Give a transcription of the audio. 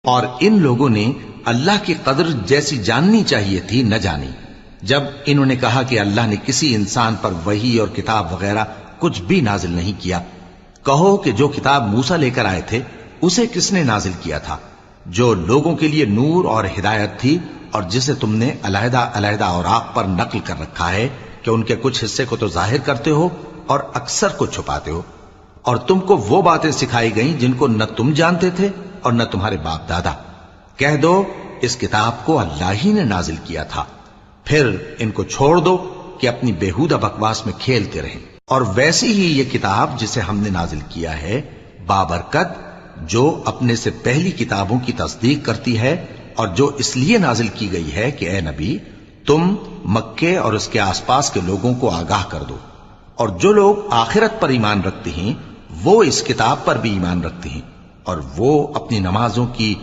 اور ان لوگوں نے اللہ کی قدر جیسی جاننی چاہیے تھی نہ جانی۔ جب انہوں نے کہا کہ اللہ نے کسی انسان پر وحی اور کتاب وغیرہ کچھ بھی نازل نہیں کیا، کہو کہ جو کتاب موسیٰ لے کر آئے تھے اسے کس نے نازل کیا تھا، جو لوگوں کے لیے نور اور ہدایت تھی، اور جسے تم نے علیحدہ علیحدہ اوراق پر نقل کر رکھا ہے کہ ان کے کچھ حصے کو تو ظاہر کرتے ہو اور اکثر کو چھپاتے ہو۔ اور تم کو وہ باتیں سکھائی گئیں جن کو نہ تم جانتے تھے اور نہ تمہارے باپ دادا۔ کہہ دو اس کتاب کو اللہ ہی نے نازل کیا تھا، پھر ان کو چھوڑ دو کہ اپنی بیہودہ بکواس میں کھیلتے رہیں۔ اور ویسی ہی یہ کتاب جسے ہم نے نازل کیا ہے بابرکت، جو اپنے سے پہلی کتابوں کی تصدیق کرتی ہے، اور جو اس لیے نازل کی گئی ہے کہ اے نبی تم مکے اور اس کے آس پاس کے لوگوں کو آگاہ کر دو، اور جو لوگ آخرت پر ایمان رکھتے ہیں وہ اس کتاب پر بھی ایمان رکھتے ہیں، اور وہ اپنی نمازوں کی